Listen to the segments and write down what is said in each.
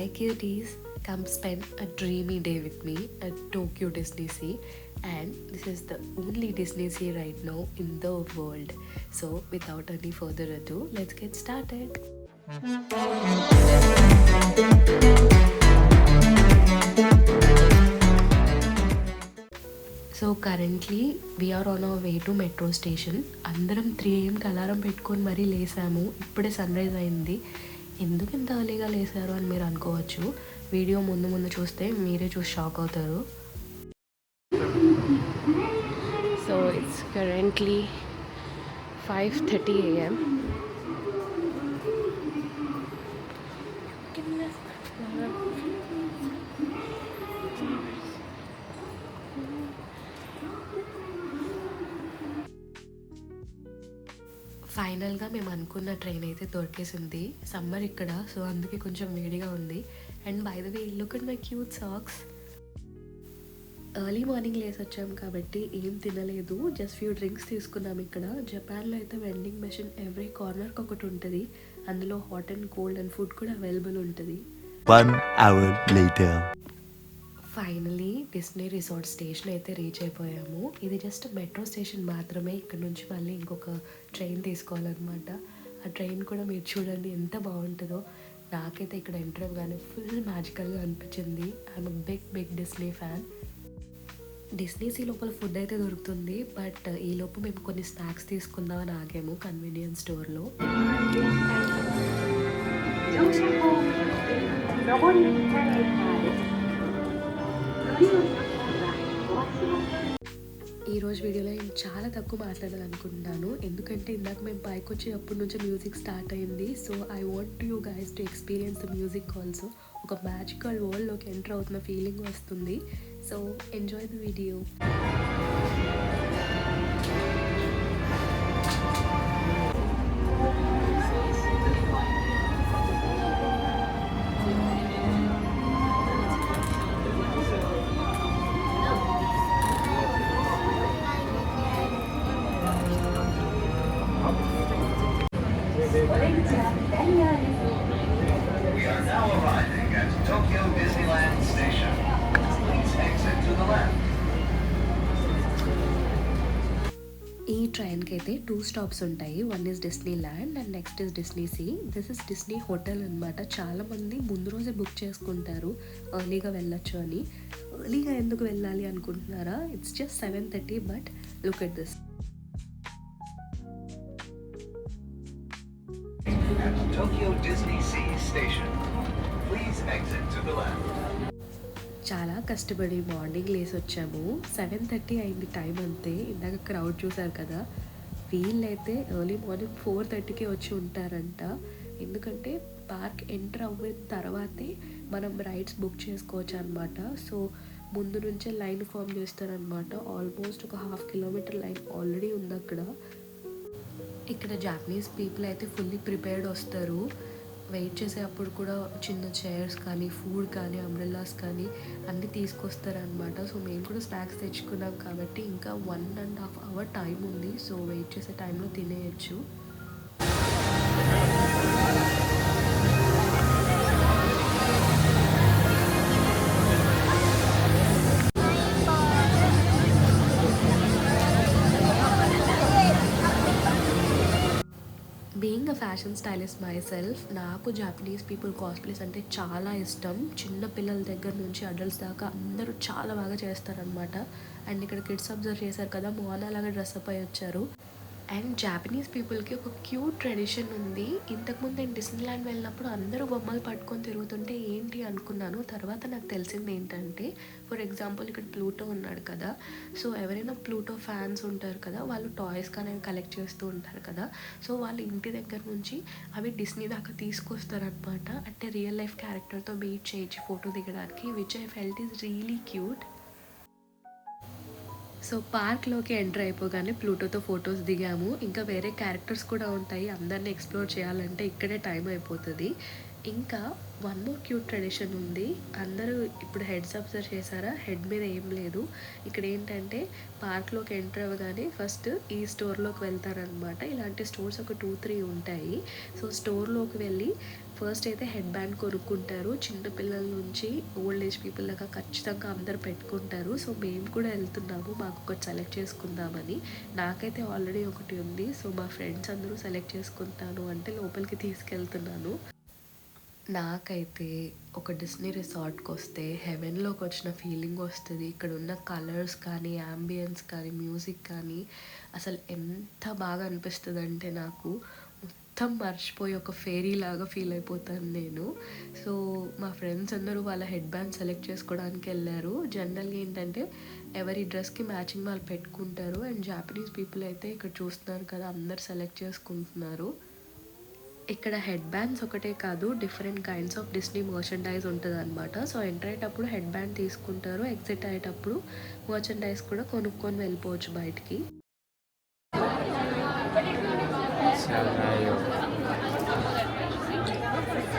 Hi cuties, come spend a dreamy day with me at Tokyo Disney Sea, and this is the only Disney Sea right now in the world. So without any further ado, let's get started. So currently we're on our way to metro station. అందరం 3 AM alarm పెట్టుకొని మరీ లేసాము. ఇప్పుడే sun rise అయింది. ఎందుకు ఇంత అర్లీగా లేసారు అని మీరు అనుకోవచ్చు. వీడియో ముందు చూస్తే మీరే చూసి షాక్ అవుతారు. So it's currently 5:30 AM. ఫైనల్గా మేము అనుకున్న ట్రైన్ అయితే దొరికేసింది. సమ్మర్ ఇక్కడ, సో అందుకే కొంచెం వేడిగా ఉంది. And by the way, look at my cute socks. Early morning లేసి వచ్చాం కాబట్టి ఏం తినలేదు, జస్ట్ ఫ్యూ డ్రింక్స్ తీసుకున్నాం. ఇక్కడ జపాన్లో అయితే వెండింగ్ మెషిన్ ఎవ్రీ కార్నర్కి ఒకటి ఉంటుంది. అందులో hot and cold and food కూడా అవైలబుల్ ఉంటుంది. 1 hour later. Finally Disney resort station అయితే రీచ్ అయిపోయాము. ఇది జస్ట్ మెట్రో స్టేషన్ మాత్రమే. ఇక్కడ నుంచి మళ్ళీ ఇంకొక ట్రైన్ తీసుకోవాలన్నమాట. ఆ ట్రైన్ కూడా మీరు చూడండి ఎంత బాగుంటుందో. నాకైతే ఇక్కడ ఎంటర్ అవ్వగానే ఫుల్ మ్యాజికల్గా అనిపించింది. I'm big Disney fan. Disney Sea లోపల ఫుడ్ అయితే దొరుకుతుంది, బట్ ఈలోపు మేము కొన్ని స్నాక్స్ తీసుకుందామని ఆగాము కన్వీనియన్స్ స్టోర్లో. ఈరోజు వీడియోలో నేను చాలా తక్కువ మాట్లాడాలనుకుంటున్నాను, ఎందుకంటే ఇందాక మేము పైకి వచ్చేటప్పటి నుంచి మ్యూజిక్ స్టార్ట్ అయింది. So I want you guys to experience the music also. ఒక మ్యాజికల్ వరల్డ్లోకి ఎంటర్ అవుతున్న ఫీలింగ్ వస్తుంది. So enjoy the video. We are now arriving at Tokyo Disneyland Station. Please exit to the left. ఈ ట్రైన్కి అయితే 2 stops ఉంటాయి. One is Disneyland and next is Disney Sea. This is Disney hotel అనమాట. చాలామంది ముందు రోజే book చేసుకుంటారు ఎర్లీగా వెళ్ళొచ్చు అని. ఎర్లీగా ఎందుకు వెళ్ళాలి అనుకుంటున్నారా? It's just 7:30, but look at this. At Tokyo Disney Sea Station. Please exit to the left. చాలా కష్టపడి మార్నింగ్ లేసి వచ్చాము. 7:30 అయింది టైం అంతే. ఇందాక క్రౌడ్ చూసారు కదా, వీళ్ళైతే ఎర్లీ మార్నింగ్ 4:30కే వచ్చి ఉంటారంట. ఎందుకంటే పార్క్ ఎంటర్ అవ్విన తర్వాతే మనం రైడ్స్ బుక్ చేసుకోవచ్చు అనమాట. సో ముందు నుంచే లైన్ ఫామ్ చేస్తారనమాట. ఆల్మోస్ట్ ఒక 1/2 కిలోమీటర్ లైన్ ఆల్రెడీ ఉంది అక్కడ. ఇక్కడ జాపనీస్ పీపుల్ అయితే ఫుల్లీ ప్రిపేర్డ్ వస్తారు. వెయిట్ చేసేటప్పుడు కూడా చిన్న చైర్స్ కానీ, ఫుడ్ కానీ, అంబ్రెల్లాస్ కానీ అన్నీ తీసుకొస్తారనమాట. సో మేము కూడా స్నాక్స్ తెచ్చుకున్నాం కాబట్టి ఇంకా 1.5 hour టైం ఉంది. సో వెయిట్ చేసే టైంలో తినేయచ్చు. Being a fashion stylist my self, నాకు జాపనీస్ పీపుల్ కాస్ప్లేస్ అంటే చాలా ఇష్టం. చిన్న పిల్లల దగ్గర నుంచి అడల్ట్స్ దాకా అందరూ చాలా బాగా చేస్తారనమాట. అండ్ ఇక్కడ కిడ్స్ అబ్జర్వ్ చేశారు కదా, మోనా లాగా డ్రెస్అప్ అయి వచ్చారు. అండ్ జాపనీస్ పీపుల్కి ఒక క్యూట్ ట్రెడిషన్ ఉంది. ఇంతకుముందు నేను డిస్నీల్యాండ్ వెళ్ళినప్పుడు అందరూ బొమ్మలు పట్టుకొని తిరుగుతుంటే ఏంటి అనుకున్నాను. తర్వాత నాకు తెలిసింది ఏంటంటే, ఫర్ ఎగ్జాంపుల్ ఇక్కడ ప్లూటో ఉన్నాడు కదా, సో ఎవరైనా ప్లూటో ఫ్యాన్స్ ఉంటారు కదా, వాళ్ళు టాయ్స్ కానీ కలెక్ట్ చేస్తూ ఉంటారు కదా. సో వాళ్ళ ఇంటి దగ్గర నుంచి అవి డిస్నీ దాకా తీసుకొస్తారనమాట. అంటే రియల్ లైఫ్ క్యారెక్టర్తో మీట్ చేయించి ఫోటో దిగడానికి, which I felt is really cute. So పార్క్లోకి ఎంటర్ అయిపోగానే ప్లూటోతో ఫొటోస్ దిగాము. ఇంకా వేరే క్యారెక్టర్స్ కూడా ఉంటాయి. అందరినీ ఎక్స్ప్లోర్ చేయాలంటే ఇక్కడే టైం అయిపోతుంది. ఇంకా వన్ మోర్ క్యూట్ ట్రెడిషన్ ఉంది. అందరూ ఇప్పుడు హెడ్స్ అబ్జర్వ్ చేశారా, హెడ్ మీద ఏం లేదు. ఇక్కడ ఏంటంటే పార్క్లోకి ఎంటర్ అవ్వగానే ఫస్ట్ ఈ స్టోర్లోకి వెళ్తారనమాట. ఇలాంటి స్టోర్స్ ఒక 2-3 ఉంటాయి. సో స్టోర్లోకి వెళ్ళి ఫస్ట్ అయితే హెడ్ బ్యాండ్ కొనుక్కుంటారు. చిన్నపిల్లల నుంచి ఓల్డ్ ఏజ్ పీపుల్ దాకా ఖచ్చితంగా అందరు పెట్టుకుంటారు. సో మేము కూడా వెళ్తున్నాము మాకు ఒకటి సెలెక్ట్ చేసుకుందామని. నాకైతే ఆల్రెడీ ఒకటి ఉంది. సో మా ఫ్రెండ్స్ అందరూ సెలెక్ట్ చేసుకుంటాను అంటే లోపలికి తీసుకెళ్తున్నాను. నాకైతే ఒక డిస్నీ రిసార్ట్కి వస్తే హెవెన్లోకి వచ్చిన ఫీలింగ్ వస్తుంది. ఇక్కడ ఉన్న కలర్స్ కానీ, యాంబియన్స్ కానీ, మ్యూజిక్ కానీ అసలు ఎంత బాగా అనిపిస్తుంది అంటే నాకు మొత్తం మర్చిపోయి ఒక ఫేరీ లాగా ఫీల్ అయిపోతాను నేను. సో మా ఫ్రెండ్స్ అందరూ వాళ్ళ హెడ్ బ్యాండ్ సెలెక్ట్ చేసుకోవడానికి వెళ్ళారు. జనరల్గా ఏంటంటే ఎవరి డ్రెస్కి మ్యాచింగ్ వాళ్ళు పెట్టుకుంటారు. అండ్ జాపనీస్ పీపుల్ అయితే ఇక్కడ చూస్తున్నారు కదా అందరు సెలెక్ట్ చేసుకుంటున్నారు. ఇక్కడ హెడ్ బ్యాండ్స్ ఒకటే కాదు, different kinds of Disney merchandise ఉంటుంది అనమాట. సో ఎంటర్ అయ్యేటప్పుడు హెడ్ బ్యాండ్ తీసుకుంటారు, ఎగ్జిట్ అయ్యేటప్పుడు మర్చండైజ్ కూడా కొనుక్కొని వెళ్ళిపోవచ్చు బయటికి.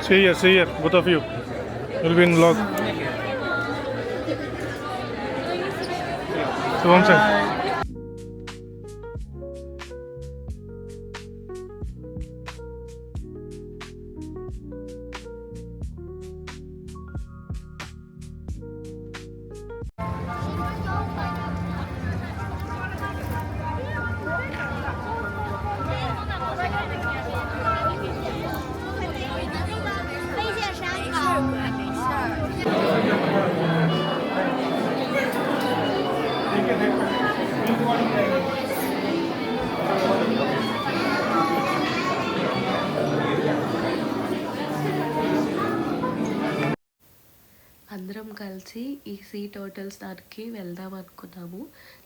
See here, both of you. You'll be in vlog. Shubham sir. అందరం కలిసి ఈ సీ టర్టిల్స్ దానికి వెళ్దాం అనుకున్నాము.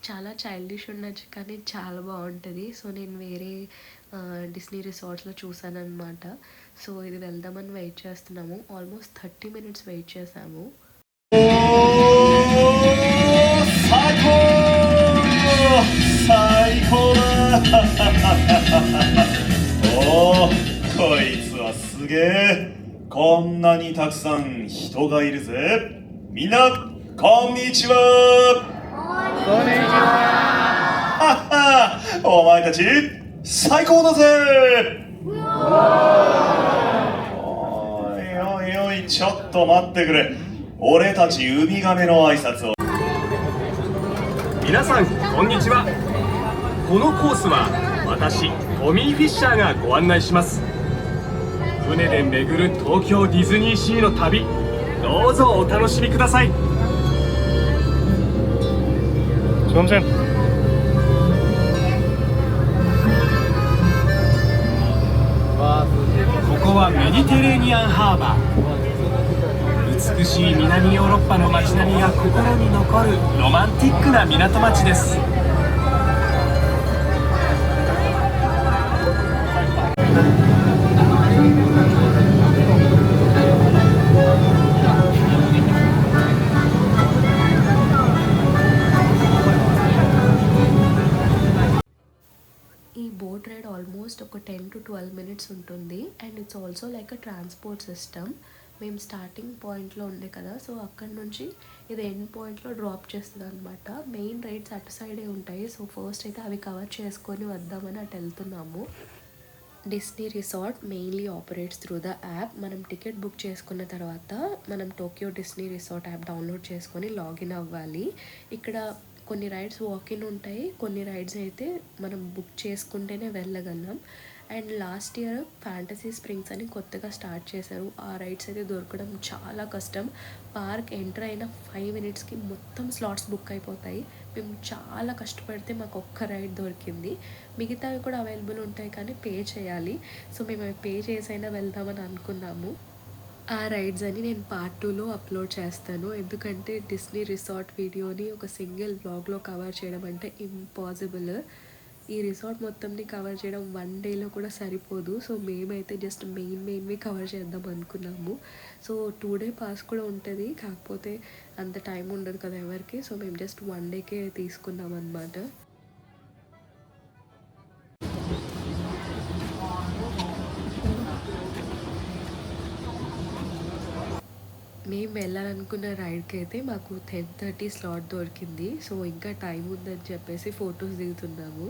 చాలా చైల్డిష్ ఉండొచ్చు కానీ చాలా బాగుంటుంది. సో నేను వేరే డిస్నీ రిసార్ట్స్లో చూసాను అనమాట. సో ఇది వెళ్దామని వెయిట్ చేస్తున్నాము. ఆల్మోస్ట్ 30 minutes వెయిట్ చేసాము.こいつはすげえ。こんなにたくさん人がいるぜ。みんなこんにちは。こんにちは。お前たち最高だぜ。おいおいおい、ちょっと待ってくれ。俺たちウミガメの挨拶を。皆さんこんにちは。このコースは私トミー・フィッシャーがご案内します。船で巡る東京ディズニーシーの旅、どうぞお楽しみください。 Shubham sir. ここはメディテレーニアンハーバー。美しい南ヨーロッパの街並みが心に残るロマンティックな港町です。ఈ బోట్ రైడ్ ఆల్మోస్ట్ ఒక 10 to 12 minutes ఉంటుంది. And it's also like a transport system. మేము స్టార్టింగ్ పాయింట్లో ఉండే కదా, సో అక్కడ నుంచి ఇది ఎండ్ పాయింట్లో డ్రాప్ చేస్తుంది అనమాట. మెయిన్ రైడ్స్ అటు సైడే ఉంటాయి. సో ఫస్ట్ అయితే అవి కవర్ చేసుకొని వద్దామని అటు వెళ్తున్నాము. Disney resort mainly operates through the app. మనం టికెట్ బుక్ చేసుకున్న తర్వాత మనం Tokyo Disney resort app download చేసుకొని లాగిన్ అవ్వాలి. ఇక్కడ కొన్ని రైడ్స్ వాకిన్ ఉంటాయి, కొన్ని రైడ్స్ అయితే మనం బుక్ చేసుకుంటేనే వెళ్ళగలం. And last year fantasy springs అని కొత్తగా స్టార్ట్ చేశారు. ఆ రైడ్స్ అయితే దొరకడం చాలా కష్టం. పార్క్ ఎంటర్ అయిన 5 minutesకి మొత్తం స్లాట్స్ బుక్ అయిపోతాయి. మేము చాలా కష్టపడితే మాకు ఒక్క రైడ్ దొరికింది. మిగతావి కూడా అవైలబుల్ ఉంటాయి కానీ పే చేయాలి. సో మేము అవి పే చేసైనా వెళ్దామని అనుకున్నాము. ఆ రైడ్స్ అని నేను పార్ట్ 2లో అప్లోడ్ చేస్తాను. ఎందుకంటే డిస్నీ రిసార్ట్ వీడియోని ఒక సింగిల్ బ్లాగ్లో కవర్ చేయడం అంటే ఇంపాసిబుల్. ఈ రిసార్ట్ మొత్తంని కవర్ చేయడం 1 dayలో కూడా సరిపోదు. సో మేమైతే జస్ట్ మెయిన్వి కవర్ చేద్దాం అనుకున్నాము. సో 2 day పాస్ కూడా ఉంటుంది, కాకపోతే అంత టైం ఉండదు కదా ఎవరికి. సో మేము జస్ట్ 1 dayకే తీసుకున్నాం అన్నమాట. మేము వెళ్ళాలనుకున్న రైడ్కి అయితే మాకు 10:30 స్లాట్ దొరికింది. సో ఇంకా టైం ఉందని చెప్పేసి ఫొటోస్ దిగుతున్నాము.